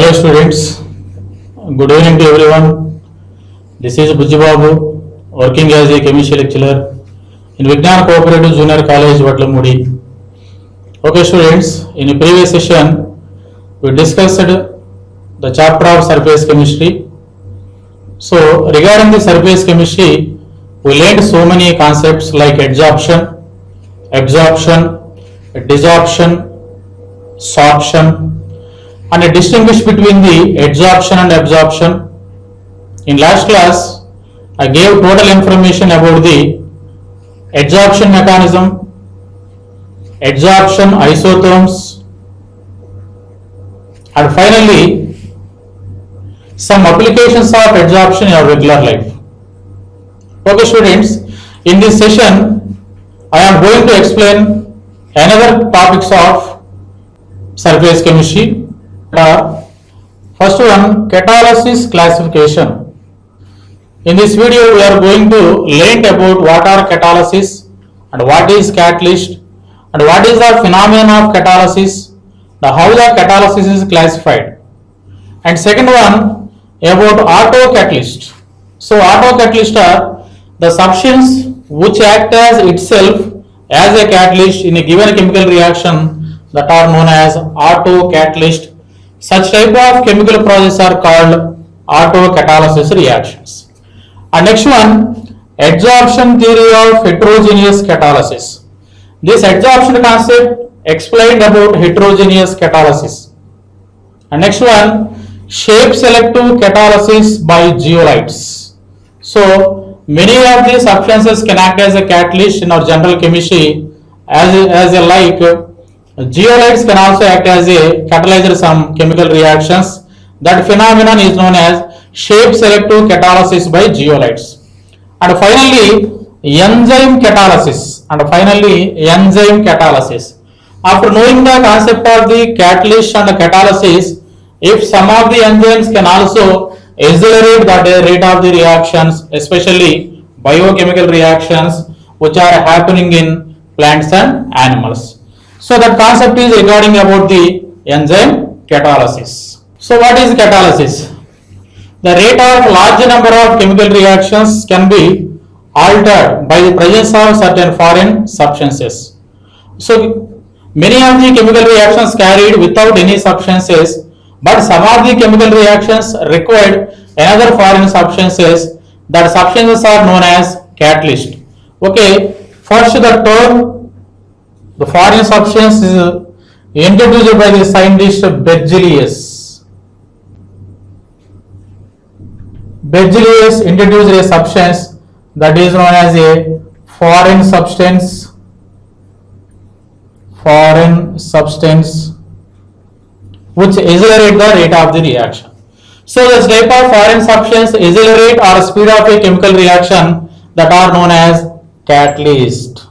Hello students, good evening to everyone. This is Bujji Babu, working as a chemistry lecturer in Vignan Cooperative Junior College, Vatlamudi. Okay students, in the previous session, we discussed the chapter of surface chemistry. So regarding the surface chemistry, we learned so many concepts like adsorption, absorption, desorption, sorption, and distinguish between the adsorption and absorption. In last class, I gave total information about the adsorption mechanism, adsorption isotherms, and finally some applications of adsorption in our regular life. Okay students, in this session I am going to explain another topics of surface chemistry. First one, catalysis classification. In this video we are going to learn about what are catalysis and what is catalyst and what is the phenomenon of catalysis, how the catalysis is classified. And second one about autocatalyst. So autocatalyst are the substance which act as itself as a catalyst in a given chemical reaction that are known as autocatalyst. Such type of chemical processes are called autocatalysis reactions. And next one, adsorption theory of heterogeneous catalysis. This adsorption concept explained about heterogeneous catalysis. And next one, shape selective catalysis by zeolites. So many of these substances can act as a catalyst in our general chemistry as a like zeolites can also act as a catalyzer some chemical reactions. That phenomenon is known as shape selective catalysis by zeolites. And finally enzyme catalysis. After knowing the concept of the catalyst and the catalysis, if some of the enzymes can also accelerate the rate of the reactions, especially biochemical reactions which are happening in plants and animals. So that concept is regarding about the enzyme catalysis. So what is catalysis? The rate of large number of chemical reactions can be altered by the presence of certain foreign substances. So many of the chemical reactions carried without any substances, but some of the chemical reactions required another foreign substances. That substances are known as catalyst. Okay, first the term the foreign substance is introduced by the scientist Berzelius. Berzelius introduced a substance that is known as a foreign substance which accelerate the rate of the reaction. So this type of foreign substance accelerate or speed of a chemical reaction that are known as catalyst.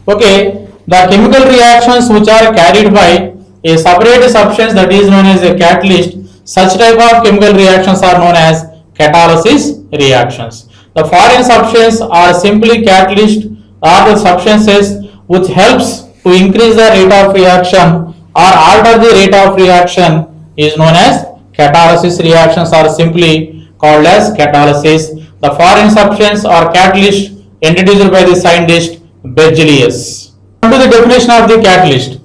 Okay, the chemical reactions which are carried by a separate substance that is known as a catalyst, such type of chemical reactions are known as catalysis reactions. The foreign substances are simply catalyst or the substances which helps to increase the rate of reaction or alter the rate of reaction is known as catalysis reactions are simply called as catalysis. The foreign substance or catalyst introduced by the scientist Berzelius. Come to the definition of the catalyst.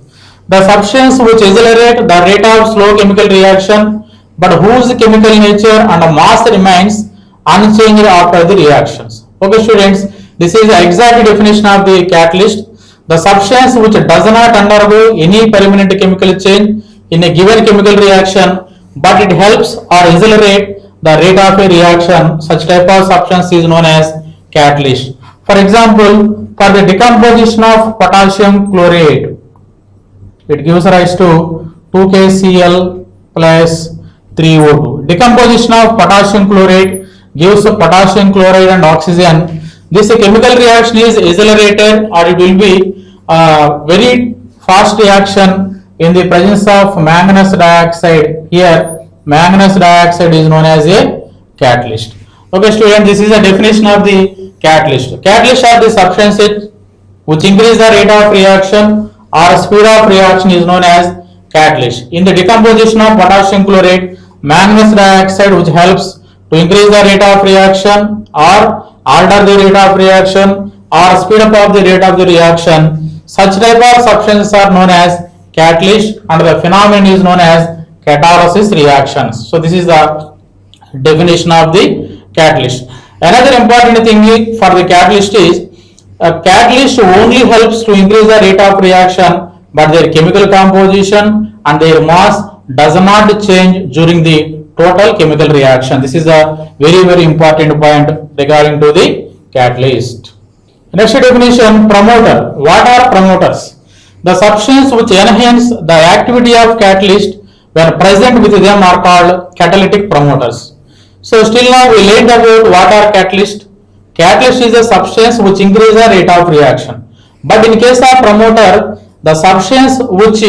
The substance which accelerate the rate of slow chemical reaction but whose chemical nature and mass remains unchanged after the reactions. Okay students, this is the exact definition of the catalyst. The substance which does not undergo any permanent chemical change in a given chemical reaction but it helps or accelerate the rate of a reaction. Such type of substance is known as catalyst. For example, for the decomposition of potassium chloride, it gives rise to 2KCl plus 3O2. Decomposition of potassium chloride gives potassium chloride and oxygen. This chemical reaction is accelerated or it will be a very fast reaction in the presence of manganese dioxide. Here manganese dioxide is known as a catalyst. Okay student, this is the definition of the catalyst. Catalysts are the substances which increase the rate of reaction or speed of reaction is known as catalyst. In the decomposition of potassium chlorate, manganese dioxide, which helps to increase the rate of reaction or alter the rate of reaction or speed up of the rate of the reaction, such type of substances are known as catalyst, and the phenomenon is known as catalysis reactions. So this is the definition of the catalyst. Another important thing for the catalyst is a catalyst only helps to increase the rate of reaction, but their chemical composition and their mass does not change during the total chemical reaction. This is a very important point regarding to the catalyst. Next definition, promoter. What are promoters? The substance which enhance the activity of catalyst when present with them are called catalytic promoters. So still now we learned about what are catalyst. Catalyst is a substance which increases the rate of reaction. But in case of promoter, the substance which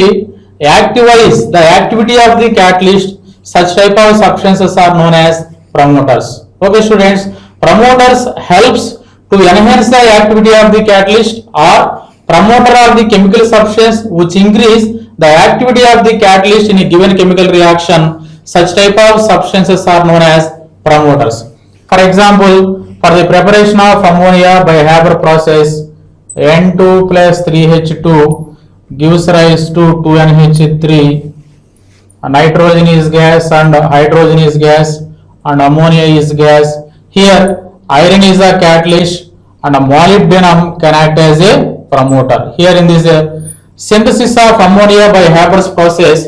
activates the activity of the catalyst, such type of substances are known as promoters. Okay students, promoters helps to enhance the activity of the catalyst, or promoter of the chemical substance which increase the activity of the catalyst in a given chemical reaction. Such type of substances are known as promoters. For example, for the preparation of ammonia by Haber process, N2 plus 3H2 gives rise to 2NH3, nitrogen is gas and hydrogen is gas and ammonia is gas. Here iron is a catalyst and molybdenum can act as a promoter. Here in this synthesis of ammonia by Haber's process,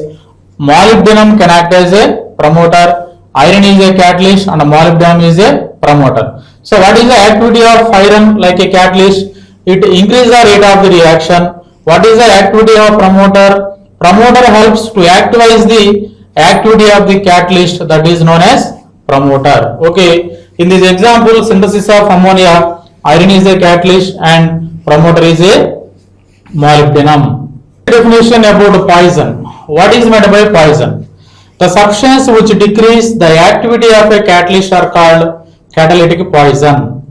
molybdenum can act as a promoter, iron is a catalyst and molybdenum is a promoter. So what is the activity of iron like a catalyst? It increases the rate of the reaction. What is the activity of promoter? Promoter helps to activize the activity of the catalyst, that is known as promoter. Okay, in this example, synthesis of ammonia, iron is a catalyst and promoter is a molybdenum. Definition about poison. What is meant by poison? The substance which decrease the activity of a catalyst are called catalytic poison.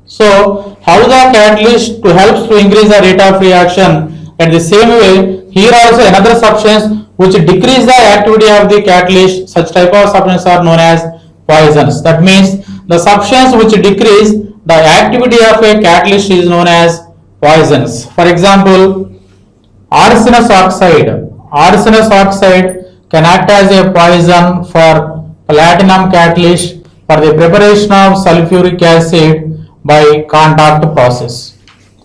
So how the catalyst to helps to increase the rate of reaction, and the same way here also another substance which decrease the activity of the catalyst, such type of substances are known as poisons. That means the substance which decrease the activity of a catalyst is known as poisons. For example, arsenic oxide. Arsenic oxide can act as a poison for platinum catalyst for the preparation of sulfuric acid by contact process.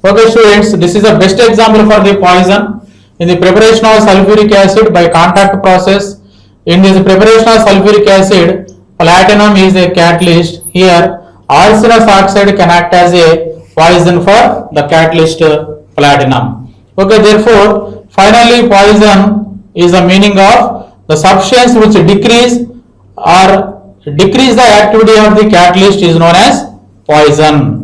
Okay students, this is the best example for the poison. In the preparation of sulfuric acid by contact process, in this preparation of sulfuric acid, platinum is a catalyst. Here arsenic oxide can act as a poison for the catalyst platinum. Okay, therefore finally poison is the meaning of the substance which decrease the activity of the catalyst is known as poison.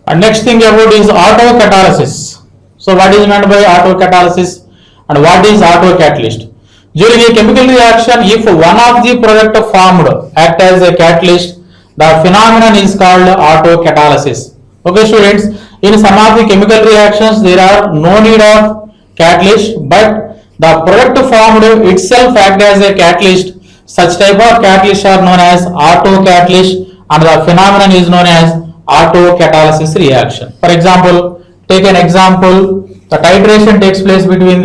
And next thing about is autocatalysis. So what is meant by autocatalysis and what is autocatalyst? During a chemical reaction, if one of the product formed act as a catalyst, the phenomenon is called autocatalysis. Okay students, in some of the chemical reactions there are no need of catalyst, but the product formed itself act as a catalyst. Such type of catalysts are known as autocatalyst, and the phenomenon is known as autocatalysis reaction. For example, take an example, the titration takes place between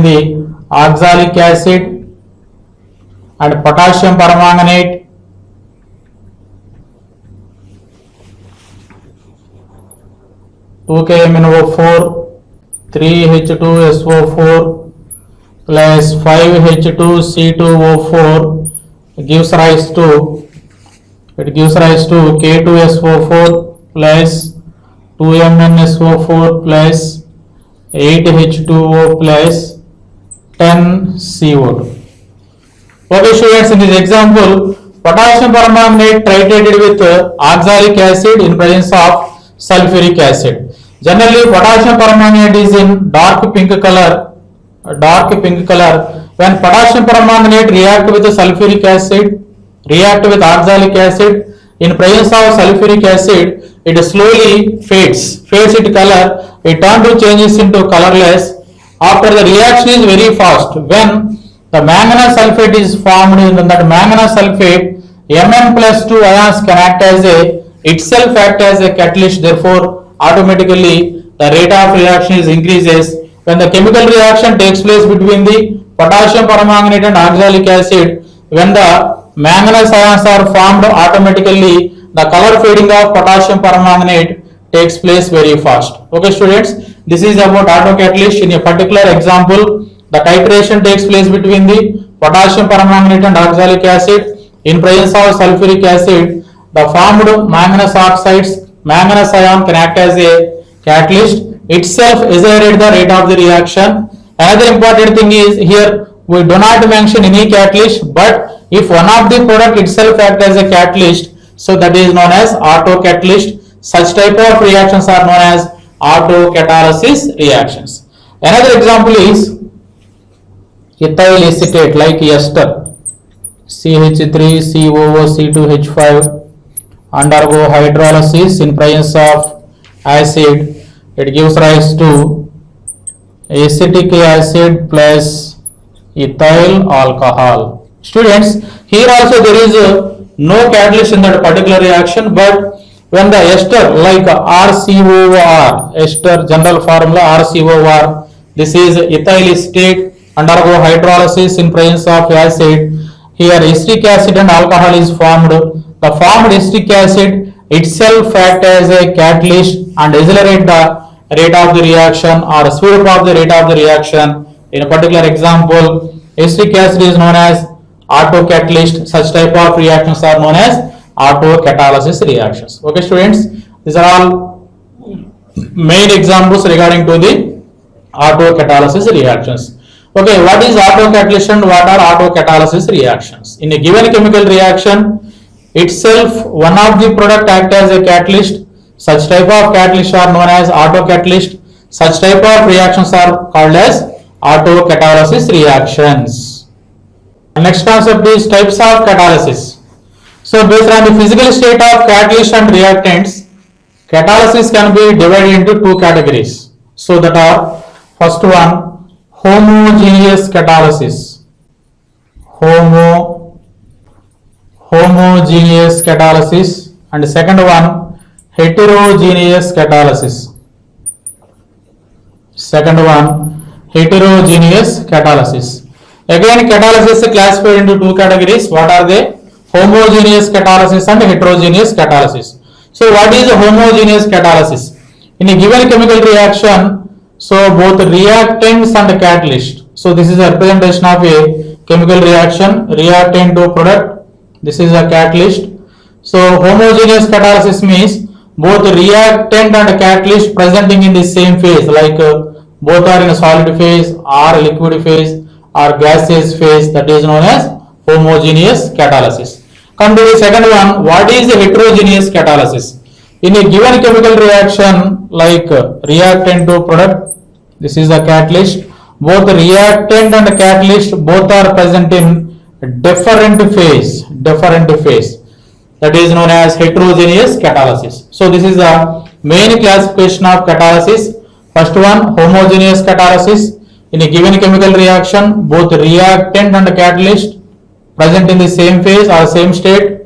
the oxalic acid and potassium permanganate, (2KMnO4) 3H2SO4 plus 5H2C2O4 gives rise to K2SO4 plus 2MnSO4 plus 8H2O plus 10CO2. Okay students, in this example, potassium permanganate tritated with oxalic acid in presence of sulfuric acid. Generally potassium permanganate is in dark pink color. When potassium permanganate react with sulfuric acid, react with oxalic acid, In presence of sulfuric acid, it slowly fades its color, it turns to changes into colorless. After the reaction is very fast. When the manganese sulfate is formed, in that manganese sulfate, Mn plus 2 ions can itself act as a catalyst, therefore automatically the rate of reaction is increases. When the chemical reaction takes place between the potassium permanganate and oxalic acid, when the manganese ions are formed, automatically the color fading of potassium permanganate takes place very fast. Okay students, this is about autocatalyst. In a particular example, the titration takes place between the potassium permanganate and oxalic acid. In presence of sulfuric acid, the formed manganese oxides, manganese ion can act as a catalyst, itself accelerate the rate of the reaction. Another important thing is here we do not mention any catalyst, but if one of the product itself act as a catalyst, so that is known as autocatalyst. Such type of reactions are known as autocatalysis reactions. Another example is ethyl acetate like ester, CH3COO2H5 undergo hydrolysis in presence of acid. It gives rise to acetic acid plus ethyl alcohol. Students, here also there is no catalyst in that particular reaction, but when the ester like RCOR, ester general formula RCOR, this is ethyl acetate, undergo hydrolysis in presence of acid. Here acetic acid and alcohol is formed. The formed acetic acid itself act as a catalyst and accelerate the rate of the reaction or speed up of the rate of the reaction. In a particular example, acetic acid is known as autocatalyst. Such type of reactions are known as autocatalysis reactions. Okay students, these are all main examples regarding to the autocatalysis reactions. Okay, what is autocatalyst and what are autocatalysis reactions? In a given chemical reaction itself, one of the product act as a catalyst. Such type of catalysts are known as autocatalyst. Such type of reactions are called as autocatalysis reactions. Next concept is types of catalysis. So based on the physical state of catalyst and reactants, catalysis can be divided into two categories. So that are, first one, homogeneous catalysis. Homogeneous catalysis, and second one, heterogeneous catalysis. Second one, heterogeneous catalysis. Again, catalysis is classified into two categories. What are they? Homogeneous catalysis and heterogeneous catalysis. So what is a homogeneous catalysis? In a given chemical reaction, so both reactants and catalyst. So this is a representation of a chemical reaction, reactant to product. This is a catalyst. So homogeneous catalysis means both reactant and catalyst presenting in the same phase, like both are in a solid phase or liquid phase or gaseous phase, that is known as homogeneous catalysis. Come to the second one, what is the heterogeneous catalysis? In a given chemical reaction like reactant to product, this is a catalyst, both reactant and catalyst both are present in different phase, that is known as heterogeneous catalysis. So this is the main classification of catalysis. First one, homogeneous catalysis. In a given chemical reaction, both reactant and catalyst present in the same phase or same state.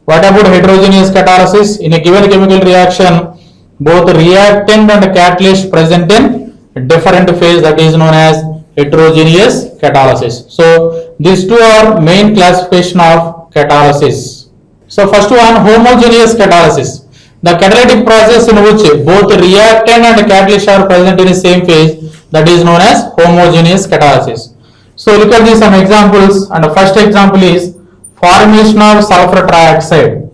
What about heterogeneous catalysis? In a given chemical reaction, both reactant and catalyst present in different phase, that is known as heterogeneous catalysis. So these two are main classification of catalysis. So first one, homogeneous catalysis. The catalytic process in which both reactant and catalyst are present in the same phase, that is known as homogeneous catalysis. So look at these some examples, and the first example is formation of sulfur trioxide.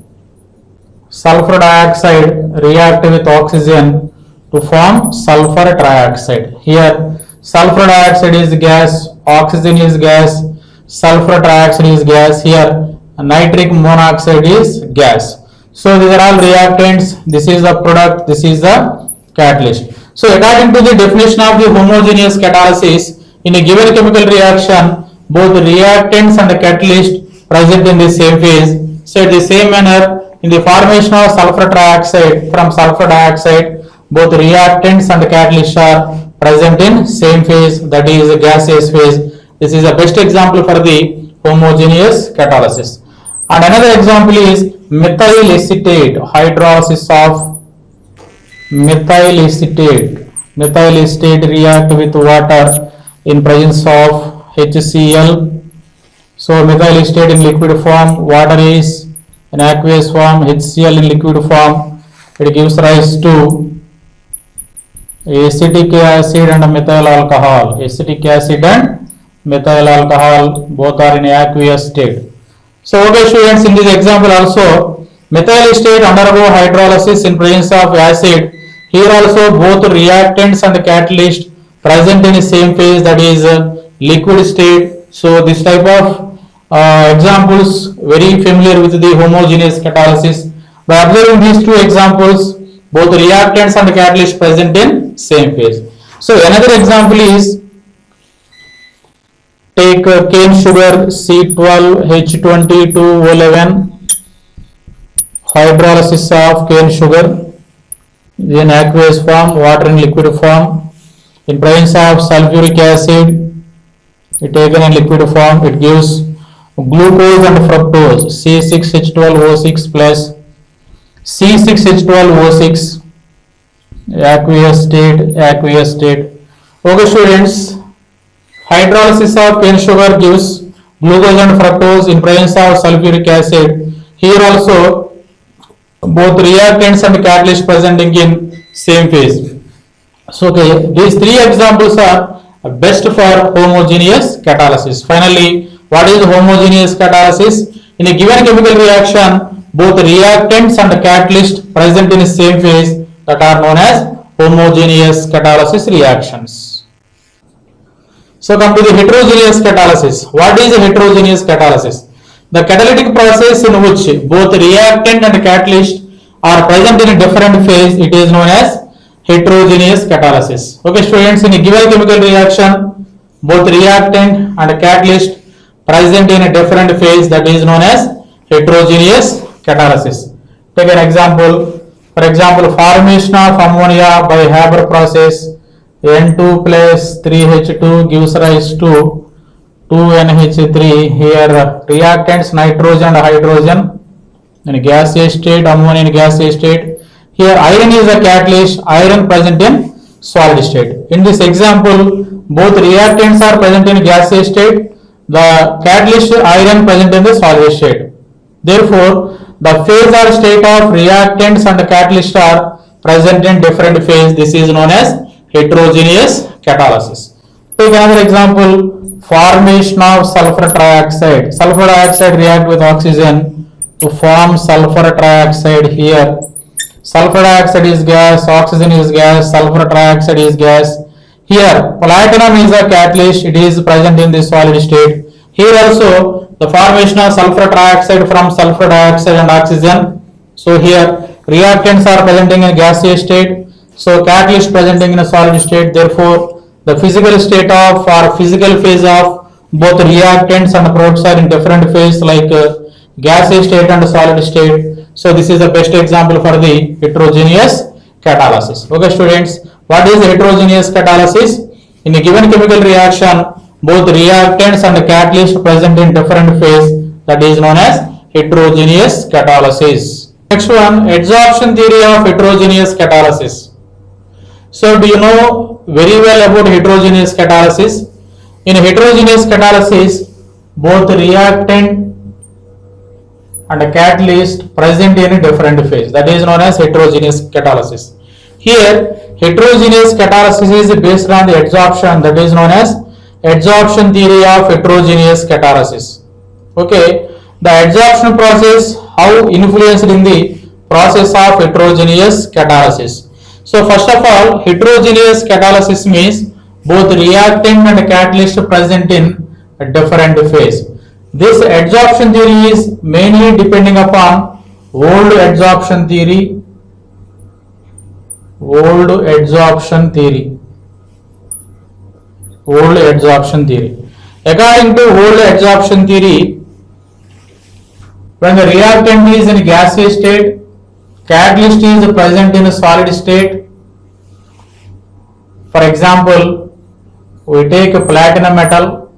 Sulfur dioxide react with oxygen to form sulfur trioxide. Here sulfur dioxide is gas, oxygen is gas, sulfur trioxide is gas. Here nitric monoxide is gas. So these are all reactants. This is the product, this is the catalyst. So according to the definition of the homogeneous catalysis, in a given chemical reaction, both reactants and catalyst present in the same phase. So in the same manner, In the formation of sulfur trioxide from sulfur dioxide, both reactants and catalysts are present in same phase, that is gaseous phase. This is the best example for the homogeneous catalysis. And another example is methyl acetate, hydrolysis of methyl acetate. Methyl acetate react with water in presence of HCl. So methyl acetate in liquid form, water is in aqueous form, HCl in liquid form. It gives rise to acetic acid and methyl alcohol. Acetic acid and methyl alcohol both are in aqueous state. So okay students, in this example also methyl acetate undergo hydrolysis in presence of acid. Here also both reactants and catalyst present in the same phase, that is liquid state. So this type of examples very familiar with the homogeneous catalysis. By observing these two examples, both reactants and catalyst present in same phase. So another example is take cane sugar C12H22O11, hydrolysis of cane sugar in aqueous form, water in liquid form. In presence of sulfuric acid, it taken in liquid form, it gives glucose and fructose C6H12O6 plus C6H12O6, aqueous state. Okay students, hydrolysis of cane sugar gives glucose and fructose in presence of sulfuric acid. Here also both reactants and catalysts presenting in same phase. So okay, these three examples are best for homogeneous catalysis. Finally, what is homogeneous catalysis? In a given chemical reaction, both reactants and catalysts present in the same phase, that are known as homogeneous catalysis reactions. So come to the heterogeneous catalysis. What is a heterogeneous catalysis? The catalytic process in which both reactant and catalyst are present in a different phase, it is known as heterogeneous catalysis. Okay students, in a given chemical reaction, both reactant and catalyst present in a different phase, that is known as heterogeneous catalysis. Take an example. For example, formation of ammonia by Haber process, N2 plus 3H2 gives rise to 2NH3. Here reactants nitrogen and hydrogen in gaseous state, ammonia in gaseous state. Here iron is a catalyst, iron present in solid state. In this example, both reactants are present in gaseous state, the catalyst iron present in the solid state. Therefore, the phase or state of reactants and catalyst are present in different phase. This is known as heterogeneous catalysis. Take another example, formation of sulfur trioxide. Sulfur dioxide react with oxygen to form sulfur trioxide. Here sulfur dioxide is gas, oxygen is gas, sulfur trioxide is gas. Here platinum is a catalyst, it is present in the solid state. Here also the formation of sulfur trioxide from sulfur dioxide and oxygen. So here reactants are presenting in gaseous state, so catalyst presenting in a solid state. Therefore the physical state of or physical phase of both reactants and products are in different phase, like gaseous state and solid state. So this is the best example for the heterogeneous catalysis. Okay students, what is heterogeneous catalysis? In a given chemical reaction, both reactants and catalysts present in different phase, that is known as heterogeneous catalysis. Next one, adsorption theory of heterogeneous catalysis. So do you know very well about heterogeneous catalysis? In heterogeneous catalysis, both reactant and catalyst present in a different phase, that is known as heterogeneous catalysis. Here heterogeneous catalysis is based on the adsorption, that is known as adsorption theory of heterogeneous catalysis. Okay, the adsorption process, how influenced in the process of heterogeneous catalysis. So first of all, heterogeneous catalysis means both reactant and catalyst present in a different phase. This adsorption theory is mainly depending upon old adsorption theory. Old adsorption theory. According to old adsorption theory, When the reactant is in gaseous state, catalyst is present in a solid state. For example, we take a platinum metal.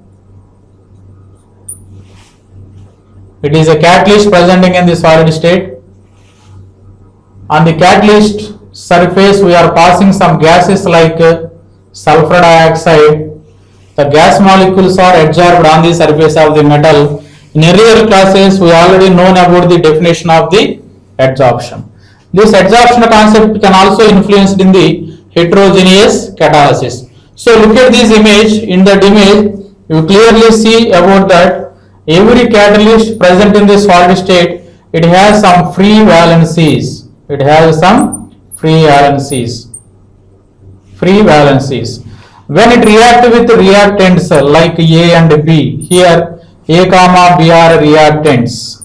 It is a catalyst presenting in the solid state. On the catalyst surface, we are passing some gases like sulfur dioxide. The gas molecules are adsorbed on the surface of the metal. In earlier classes, we already known about the definition of the adsorption. This adsorption concept can also influence in the heterogeneous catalysis. So look at this image. In that image, you clearly see about that every catalyst present in the solid state, it has some free valencies. It has some free valencies. When it reacts with reactants like A and B, here A comma B are reactants.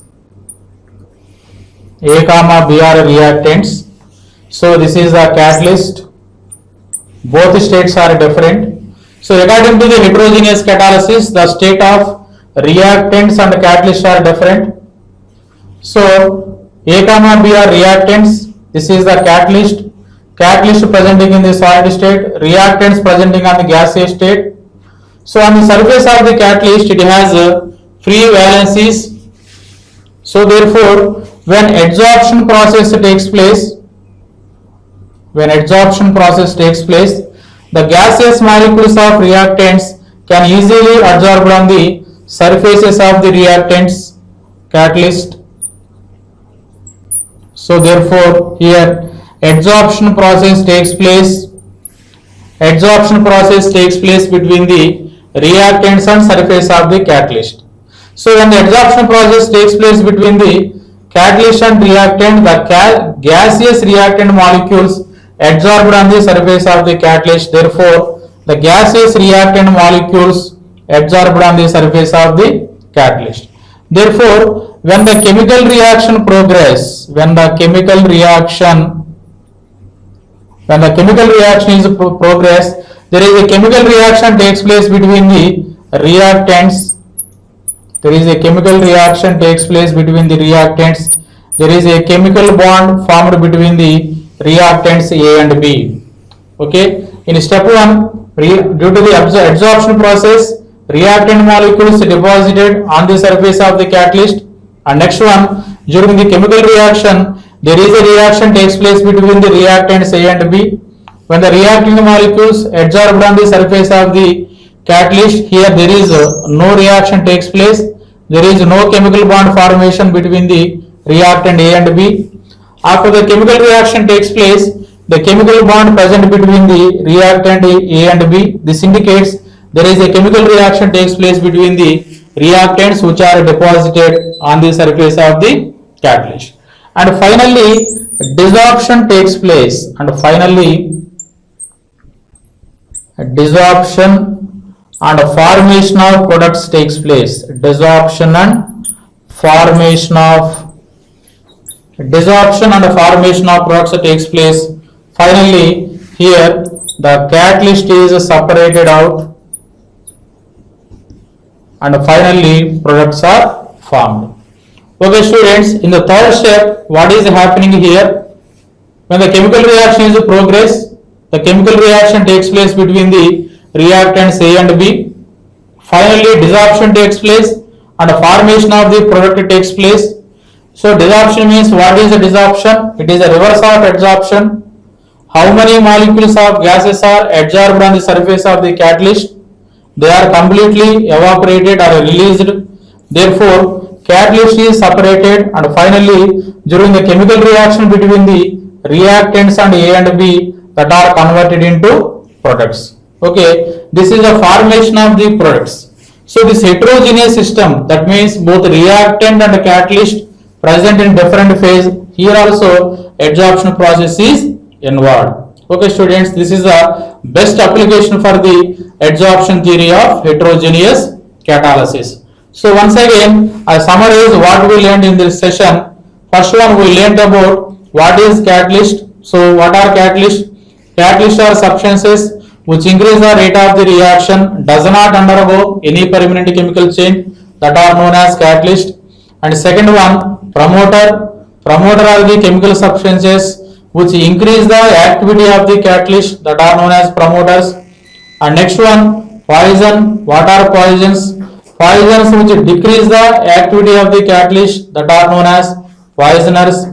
A comma B are reactants. So this is the catalyst. Both states are different. So according to the heterogeneous catalysis, the state of reactants and catalysts are different. So A comma B are reactants. This is the catalyst. Catalyst presenting in the solid state, reactants presenting on the gaseous state. So on the surface of the catalyst, it has free valencies. So therefore, when adsorption process takes place, the gaseous molecules of reactants can easily adsorb on the surfaces of the reactants catalyst. So therefore, here adsorption process takes place between the reactants and surface of the catalyst. So when the adsorption process takes place between the catalyst and reactant, the gaseous reactant molecules adsorbed on the surface of the catalyst. Therefore, the gaseous reactant molecules adsorbed on the surface of the catalyst. Therefore, when the chemical reaction progress, when the chemical reaction is progress, there is a chemical reaction takes place between the reactants. There is a chemical bond formed between the reactants A and B. Okay. In step 1, due to the adsorption process, reactant molecules deposited on the surface of the catalyst. And next one, during the chemical reaction, there is a reaction takes place between the reactants A and B. When the reacting molecules adsorbed on the surface of the catalyst, here there is no reaction takes place. There is no chemical bond formation between the reactant A and B. After the chemical reaction takes place, the chemical bond present between the reactant A and B. This indicates there is a chemical reaction takes place between the reactants which are deposited on the surface of the catalyst. And finally, desorption takes place. Desorption and formation of products takes place. Desorption and formation of products takes place. Finally, here the catalyst is separated out, and finally products are formed. Okay students, in the third step, what is happening here? When the chemical reaction is progress, the chemical reaction takes place between the reactants A and B. Finally, desorption takes place and formation of the product takes place. So desorption means, what is a desorption? It is a reverse of adsorption. How many molecules of gases are adsorbed on the surface of the catalyst? They are completely evaporated or released. Therefore, catalyst is separated, and finally, during the chemical reaction between the reactants and A and B, that are converted into products. Okay, this is the formation of the products. So this heterogeneous system, that means both reactant and catalyst present in different phase, here also adsorption process is involved. Okay students, this is the best application for the adsorption theory of heterogeneous catalysis. So once again, I summarize what we learned in this session. First one, we learned about what is catalyst. So what are catalysts? Catalysts are substances which increase the rate of the reaction, does not undergo any permanent chemical change, that are known as catalyst. And second one, promoter. Promoter are the chemical substances which increase the activity of the catalyst, that are known as promoters. And next one, poison. What are poisons? Poisons which decrease the activity of the catalyst, that are known as poisoners.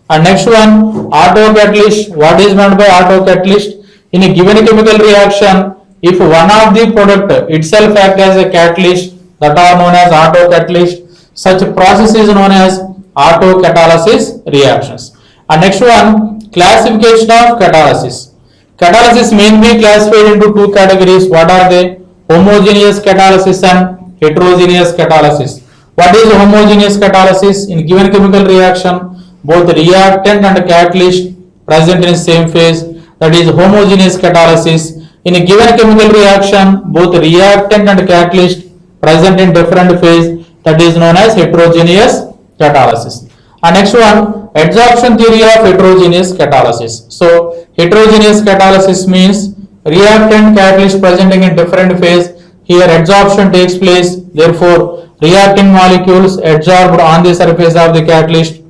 And next one, autocatalyst. What is meant by autocatalyst? In a given chemical reaction, if one of the product itself act as a catalyst, that are known as autocatalyst. Such process is known as autocatalysis reactions. And next one, classification of catalysis. Catalysis may be classified into two categories. What are they? Homogeneous catalysis and heterogeneous catalysis. What is homogeneous catalysis? In given chemical reaction, both reactant and catalyst present in same phase, that is homogeneous catalysis. In a given chemical reaction, both reactant and catalyst present in different phase, that is known as heterogeneous catalysis. And next one, adsorption theory of heterogeneous catalysis. So heterogeneous catalysis means reactant catalyst presenting in different phase. Here adsorption takes place, therefore reacting molecules adsorbed on the surface of the catalyst.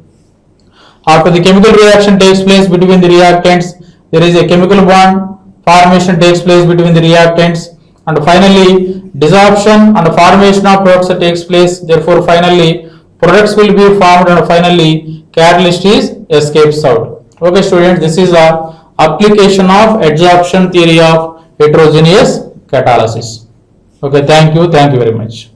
After the chemical reaction takes place between the reactants, there is a chemical bond formation takes place between the reactants, and finally desorption and formation of products takes place. Therefore finally products will be formed and finally catalyst is escapes out. Okay students, this is the application of adsorption theory of heterogeneous catalysis. Okay, thank you very much.